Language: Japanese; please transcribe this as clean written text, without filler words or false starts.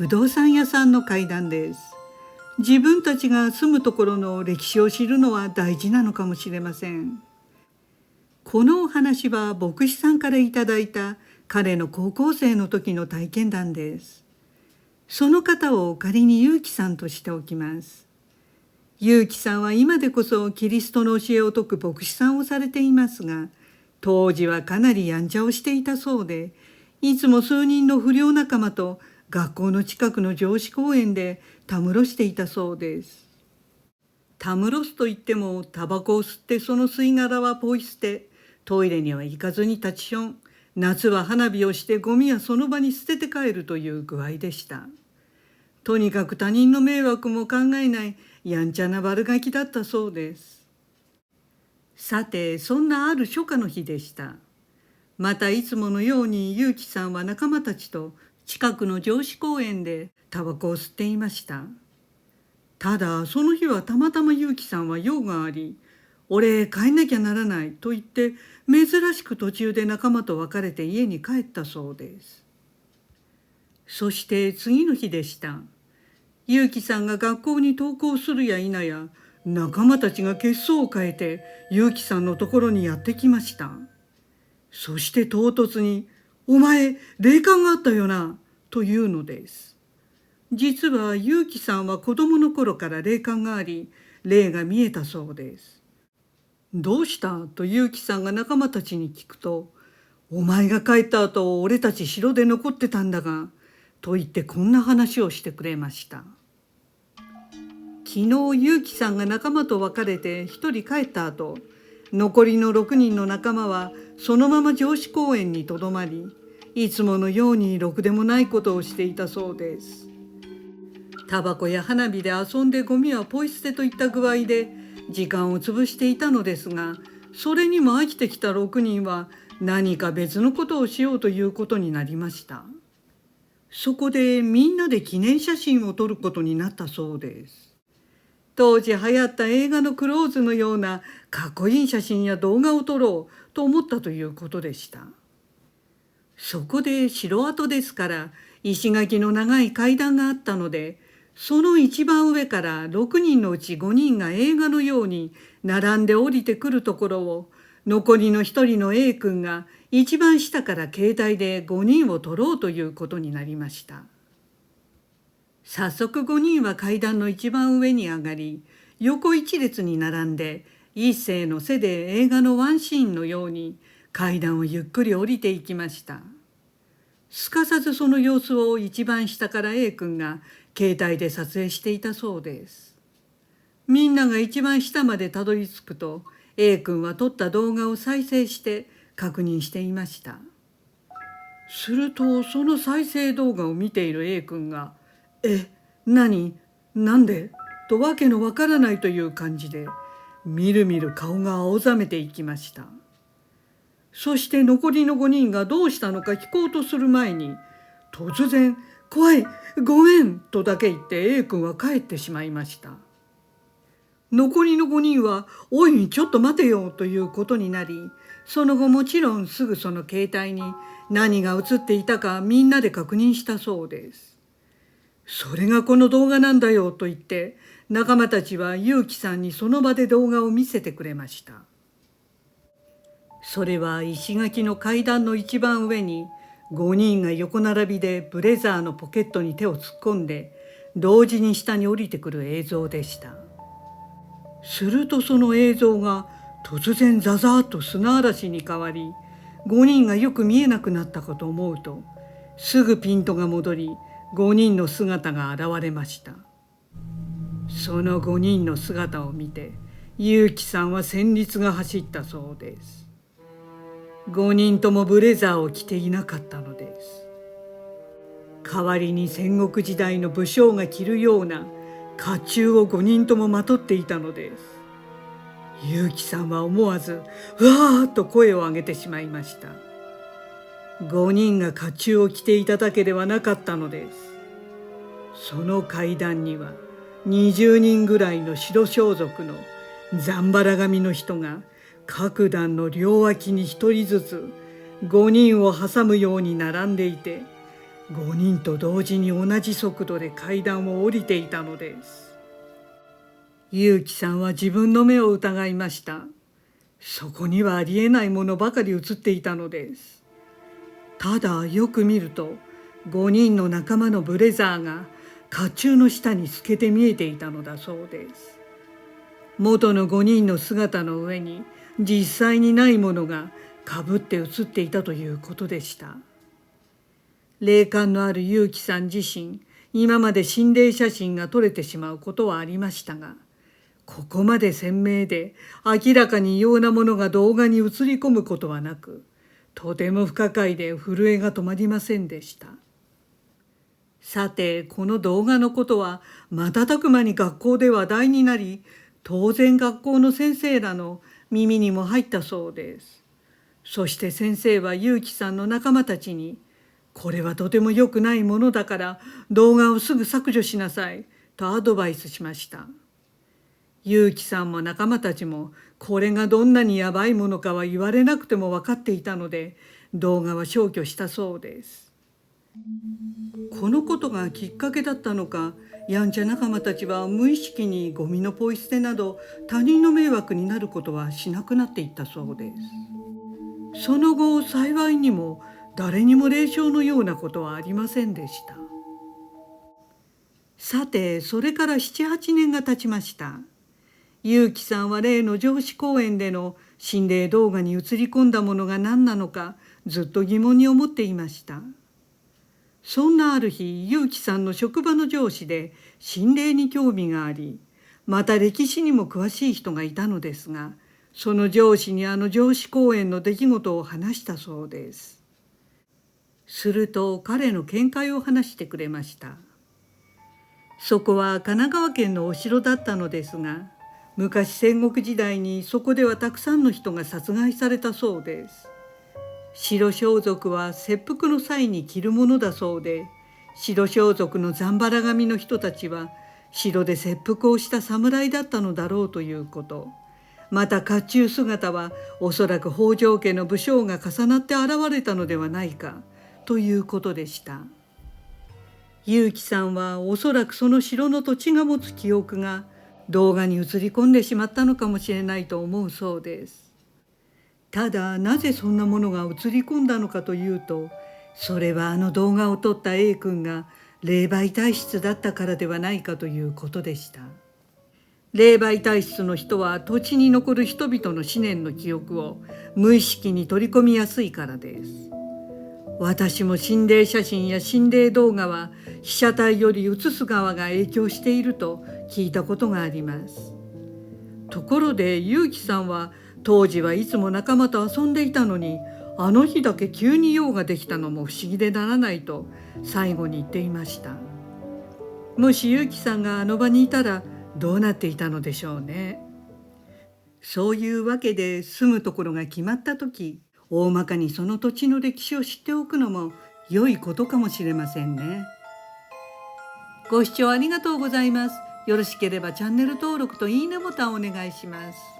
不動産屋さんの階段です。自分たちが住むところの歴史を知るのは大事なのかもしれません。このお話は牧師さんからいただいた彼の高校生の時の体験談です。その方を仮に結城さんとしておきます。結城さんは今でこそキリストの教えを説く牧師さんをされていますが、当時はかなりやんちゃをしていたそうで、いつも数人の不良仲間と学校の近くの城址公園でたむろしていたそうです。たむろすといっても、タバコを吸ってその吸い殻はポイ捨て、トイレには行かずに立ちション、夏は花火をしてゴミはその場に捨てて帰るという具合でした。とにかく他人の迷惑も考えないやんちゃな悪ガキだったそうです。さて、そんなある初夏の日でした。またいつものように結城さんは仲間たちと近くの城址公園でタバコを吸っていました。ただその日はたまたま結城さんは用があり、俺帰んなきゃならないと言って珍しく途中で仲間と別れて家に帰ったそうです。そして次の日でした。結城さんが学校に登校するや否や、仲間たちが血相を変えて結城さんのところにやってきました。そして唐突に「お前霊感があったよな」というのです。実は結城さんは子供の頃から霊感があり、霊が見えたそうです。どうしたと結城さんが仲間たちに聞くと、お前が帰った後俺たち城で残ってたんだが、と言ってこんな話をしてくれました。昨日結城さんが仲間と別れて一人帰った後、残りの6人の仲間はそのまま城址公園にとどまり、いつものようにろくでもないことをしていたそうです。タバコや花火で遊んでゴミはポイ捨てといった具合で時間を潰していたのですが、それにも飽きてきた6人は何か別のことをしようということになりました。そこでみんなで記念写真を撮ることになったそうです。当時流行った映画のクローズのようなかっこいい写真や動画を撮ろうと思ったということでした。そこで城跡ですから石垣の長い階段があったので、その一番上から6人のうち5人が映画のように並んで降りてくるところを、残りの1人の A 君が一番下から携帯で5人を撮ろうということになりました。早速5人は階段の一番上に上がり、横一列に並んで一斉の背で映画のワンシーンのように階段をゆっくり降りていきました。すかさずその様子を一番下から A 君が携帯で撮影していたそうです。みんなが一番下までたどり着くと、 A 君は撮った動画を再生して確認していました。するとその再生動画を見ている A 君が「何？なんで？」とわけのわからないという感じで、みるみる顔が青ざめていきました。そして残りの5人がどうしたのか聞こうとする前に、突然「怖い、ごめん」とだけ言って A 君は帰ってしまいました。残りの5人は「おいちょっと待てよ」ということになり、その後もちろんすぐその携帯に何が映っていたかみんなで確認したそうです。それがこの動画なんだよと言って仲間たちは結城さんにその場で動画を見せてくれました。それは石垣の階段の一番上に5人が横並びでブレザーのポケットに手を突っ込んで同時に下に降りてくる映像でした。するとその映像が突然ザザーッと砂嵐に変わり、5人がよく見えなくなったかと思うと、すぐピントが戻り5人の姿が現れました。その5人の姿を見て結城さんは戦慄が走ったそうです。5人ともブレザーを着ていなかったのです。代わりに戦国時代の武将が着るような甲冑を5人ともまとっていたのです。結城さんは思わず「うわー」と声を上げてしまいました。5人が甲冑を着ていただけではなかったのです。その階段には20人ぐらいの白装束のざんばら髪の人が各段の両脇に1人ずつ5人を挟むように並んでいて、5人と同時に同じ速度で階段を降りていたのです。結城さんは自分の目を疑いました。そこにはありえないものばかり映っていたのです。ただよく見ると5人の仲間のブレザーが甲冑の下に透けて見えていたのだそうです。元の5人の姿の上に実際にないものがかぶって写っていたということでした。霊感のある結城さん自身、今まで心霊写真が撮れてしまうことはありましたが、ここまで鮮明で明らかに異様なものが動画に映り込むことはなく、とても不可解で震えが止まりませんでした。さて、この動画のことは瞬く間に学校で話題になり、当然学校の先生らの耳にも入ったそうです。そして先生は結城さんの仲間たちに、これはとても良くないものだから動画をすぐ削除しなさいとアドバイスしました。結城さんも仲間たちもこれがどんなにやばいものかは言われなくても分かっていたので、動画は消去したそうです。このことがきっかけだったのか、やんちゃ仲間たちは無意識にゴミのポイ捨てなど他人の迷惑になることはしなくなっていったそうです。その後幸いにも誰にも霊障のようなことはありませんでした。さて、それから7、8年が経ちました。結城さんは例の上司公演での心霊動画に映り込んだものが何なのかずっと疑問に思っていました。そんなある日、結城さんの職場の上司で心霊に興味があり、また歴史にも詳しい人がいたのですが、その上司にあの上司公演の出来事を話したそうです。すると彼の見解を話してくれました。そこは神奈川県のお城だったのですが、昔戦国時代にそこではたくさんの人が殺害されたそうです。白装束は切腹の際に着るものだそうで、白装束のざんばら髪の人たちは城で切腹をした侍だったのだろうということ。また甲冑姿はおそらく北条家の武将が重なって現れたのではないかということでした。結城さんはおそらくその城の土地が持つ記憶が動画に映り込んでしまったのかもしれないと思うそうです。ただなぜそんなものが映り込んだのかというと、それはあの動画を撮った A 君が霊媒体質だったからではないかということでした。霊媒体質の人は土地に残る人々の思念の記憶を無意識に取り込みやすいからです。私も心霊写真や心霊動画は被写体より写す側が影響していると聞いたことがあります。ところで結城さんは当時はいつも仲間と遊んでいたのに、あの日だけ急に用ができたのも不思議でならないと最後に言っていました。もし結城さんがあの場にいたらどうなっていたのでしょうね。そういうわけで住むところが決まった時、大まかにその土地の歴史を知っておくのも良いことかもしれませんね。ご視聴ありがとうございます。よろしければチャンネル登録といいねボタンをお願いします。